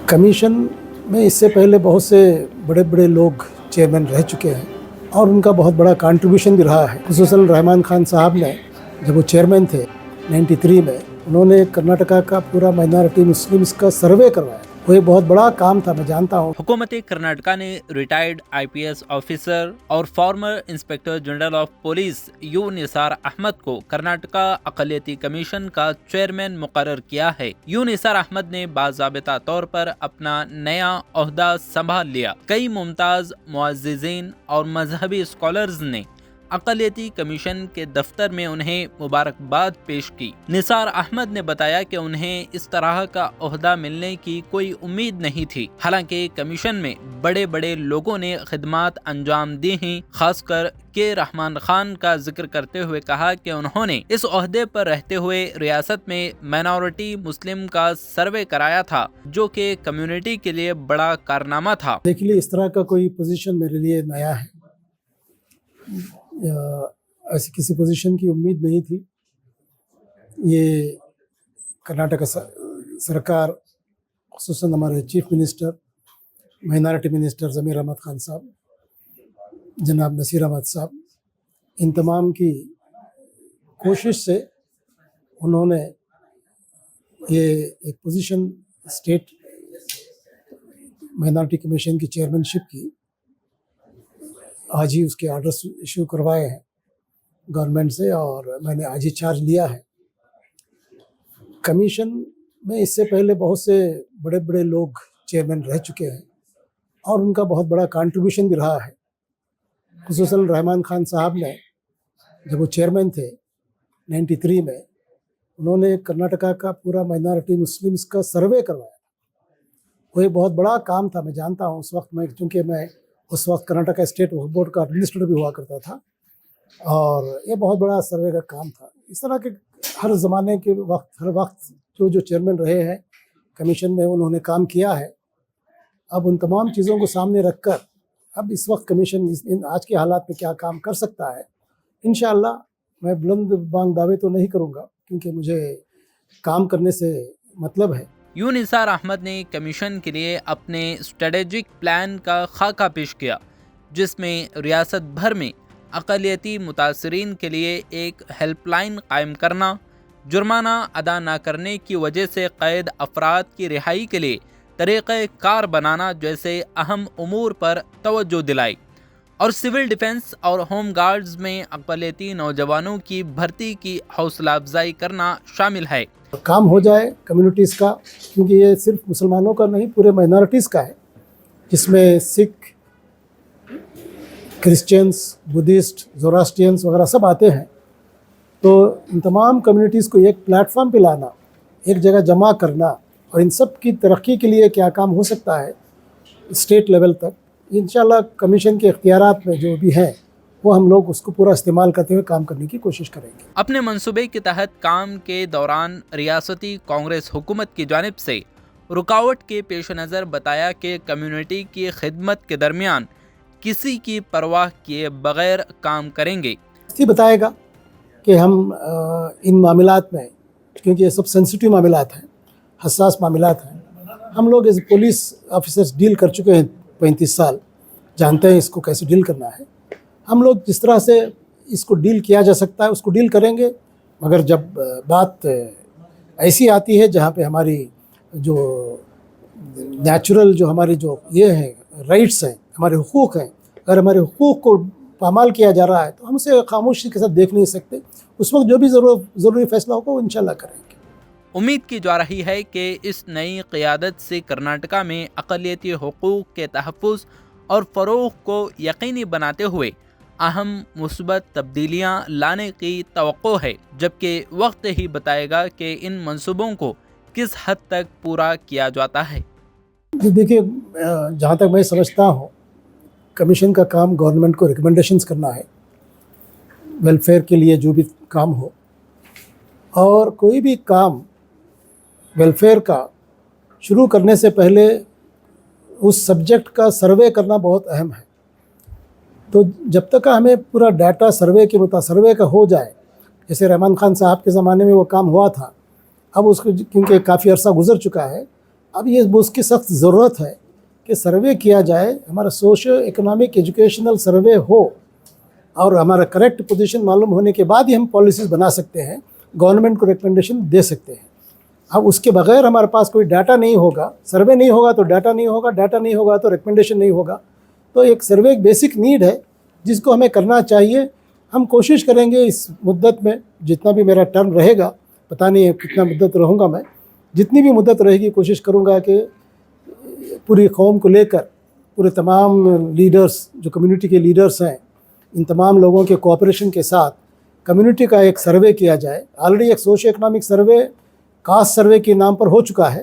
Commission में इससे पहले बहुत से बड़े बड़े लोग चेयरमैन रह चुके हैं और उनका बहुत बड़ा कंट्रीब्यूशन भी रहा है। खुसूसन रहमान खान साहब ने जब वो चेयरमैन थे 93 में, उन्होंने कर्नाटका का पूरा माइनॉरिटी मुस्लिम्स का सर्वे करवाया। वो एक बहुत बड़ा काम था, मैं जानता हूँ। हुकूमत कर्नाटका ने रिटायर्ड IPS ऑफिसर और former inspector general of police U Nisar Ahmed को कर्नाटका अक़लियती कमीशन का चेयरमैन मुकर्रर किया है। यू निसार अहमद ने बाज़ाबिता तौर पर अपना नया ओहदा संभाल लिया। कई मुमताज मुअज़्ज़िज़ीन और मजहबी स्कॉलर्स ने अक़लियती कमीशन के दफ्तर में उन्हें मुबारकबाद पेश की। निसार अहमद ने बताया कि उन्हें इस तरह का ओहदा मिलने की कोई उम्मीद नहीं थी। हालांकि कमीशन में बड़े बड़े लोगों ने खिदमात अंजाम दी हैं। खासकर के रहमान खान का जिक्र करते हुए कहा कि उन्होंने इस ओहदे पर रहते हुए रियासत में माइनॉरिटी मुस्लिम का सर्वे कराया था, जो कि कम्युनिटी के लिए बड़ा कारनामा था। देखिए, इस तरह का कोई पोजीशन मेरे लिए नया है। ऐसी किसी पोजीशन की उम्मीद नहीं थी। ये कर्नाटक सरकार, खुसूसन हमारे चीफ मिनिस्टर, माइनॉरिटी मिनिस्टर ज़मीर अहमद खान साहब, जनाब नसीर अहमद साहब, इन तमाम की कोशिश से उन्होंने ये एक पोजीशन स्टेट माइनॉरिटी कमीशन की चेयरमैनशिप की, आज ही उसके आर्डर्स इशू करवाए हैं गवर्नमेंट से और मैंने आज ही चार्ज लिया है। कमीशन में इससे पहले बहुत से बड़े बड़े लोग चेयरमैन रह चुके हैं और उनका बहुत बड़ा कंट्रीब्यूशन भी रहा है। खुसूसन रहमान खान साहब ने जब वो चेयरमैन थे 93 में, उन्होंने कर्नाटका का पूरा माइनॉरिटी मुस्लिम्स का सर्वे करवाया। वो एक बहुत बड़ा काम था, मैं जानता हूँ। उस वक्त मैं, चूँकि मैं उस वक्त कर्नाटका स्टेट बोर्ड का एडमिनिस्ट्रेटर भी हुआ करता था और ये बहुत बड़ा सर्वे का काम था। इस तरह के हर ज़माने के हर वक्त जो चेयरमैन रहे हैं कमीशन में, उन्होंने काम किया है। अब उन तमाम चीज़ों को सामने रखकर अब इस वक्त कमीशन इन आज के हालात में क्या काम कर सकता है, इंशाअल्लाह मैं बुलंद बांग दावे तो नहीं करूँगा, क्योंकि मुझे काम करने से मतलब है। यू निसार अहमद ने कमीशन के लिए अपने स्ट्रेटेजिक प्लान का खाका पेश किया, जिसमें रियासत भर में अक़लियती मुतासरीन के लिए एक हेल्पलाइन कायम करना, जुर्माना अदा न करने की वजह से कैद अफराद की रिहाई के लिए तरीक़े कार बनाना जैसे अहम उमूर पर तवज्जो दिलाई और सिविल डिफेंस और होम गार्ड्स में अक़लियती नौजवानों की भर्ती की हौसला अफजाई करना शामिल है। काम हो जाए कम्युनिटीज़ का, क्योंकि ये सिर्फ मुसलमानों का नहीं, पूरे माइनॉरिटीज़ का है, जिसमें सिख, क्रिश्चियंस, बुद्धिस्ट, ज़ोरास्ट्रियंस वगैरह सब आते हैं। तो इन तमाम कम्युनिटीज़ को एक प्लेटफॉर्म पे लाना, एक जगह जमा करना और इन सब की तरक्की के लिए क्या काम हो सकता है स्टेट लेवल तक, इंशाल्लाह कमीशन के इख्तियारात में जो भी हैं वो हम लोग उसको पूरा इस्तेमाल करते हुए काम करने की कोशिश करेंगे। अपने मंसूबे के तहत काम के दौरान रियासती कांग्रेस हुकूमत की जानिब से रुकावट के पेश नज़र बताया कि कम्युनिटी की खिदमत के दरमियान किसी की परवाह किए बगैर काम करेंगे। ये बताएगा कि हम इन मामलात में, क्योंकि ये सब सेंसिटिव मामलात हैं, हसास मामलात हैं, हम लोग एज पुलिस ऑफिसर्स डील कर चुके हैं 35 साल, जानते हैं इसको कैसे डील करना है। हम लोग जिस तरह से इसको डील किया जा सकता है उसको डील करेंगे, मगर जब बात ऐसी आती है जहाँ पे हमारी जो नेचुरल जो हमारी जो ये हैं राइट्स हैं, हमारे हुकूक़ हैं, अगर हमारे हुकूक़ को पामाल किया जा रहा है तो हम उसे खामोशी के साथ देख नहीं सकते। उस वक्त जो भी ज़रूरी फैसला होगा वो इंशाल्लाह करेंगे। उम्मीद की जा रही है कि इस नई क़ियादत से कर्नाटका में अक़लियती हुकूक़ के तहफ़्फ़ुज़ और फ़रोग़ को यकीनी बनाते हुए अहम मुस्बत तब्दीलियाँ लाने की तवक्को है, जबकि वक्त ही बताएगा कि इन मंसूबों को किस हद तक पूरा किया जाता है। देखिए, जहाँ तक मैं समझता हूँ कमीशन का काम गवर्नमेंट को रिकमेंडेशंस करना है, वेलफेयर के लिए जो भी काम हो, और कोई भी काम वेलफेयर का शुरू करने से पहले उस सब्जेक्ट का सर्वे करना बहुत अहम है। तो जब तक हमें पूरा डाटा सर्वे का हो जाए, जैसे रहमान खान साहब के ज़माने में वो काम हुआ था, अब उसको क्योंकि काफ़ी अर्सा गुजर चुका है, اب یہ اس کی سخت ضرورت ہے کہ سروے کیا جائے, ہمارا سوشو اکنامک ایجوکیشنل سروے ہو اور ہمارا کریکٹ پوزیشن معلوم ہونے کے بعد ہی ہم پالیسیز بنا سکتے ہیں, گورنمنٹ کو ریکمنڈیشن دے سکتے ہیں. اب اس کے بغیر ہمارے پاس کوئی ڈاٹا نہیں ہوگا, سروے نہیں ہوگا تو ڈاٹا نہیں ہوگا, ڈاٹا نہیں ہوگا تو ریکمنڈیشن نہیں ہوگا. تو ایک سروے ایک بیسک نیڈ ہے جس کو ہمیں کرنا چاہیے. ہم کوشش کریں گے اس مدت میں, جتنا بھی میرا ٹرم رہے گا, پتہ نہیں کتنا مدت رہوں گا میں, جتنی بھی مدت رہے گی کوشش کروں گا کہ پوری قوم کو لے کر پورے تمام لیڈرز جو کمیونٹی کے لیڈرز ہیں, ان تمام لوگوں کے کوآپریشن کے ساتھ کمیونٹی کا ایک سروے کیا جائے. آلریڈی ایک socio economic survey cost survey کے نام پر ہو چکا ہے.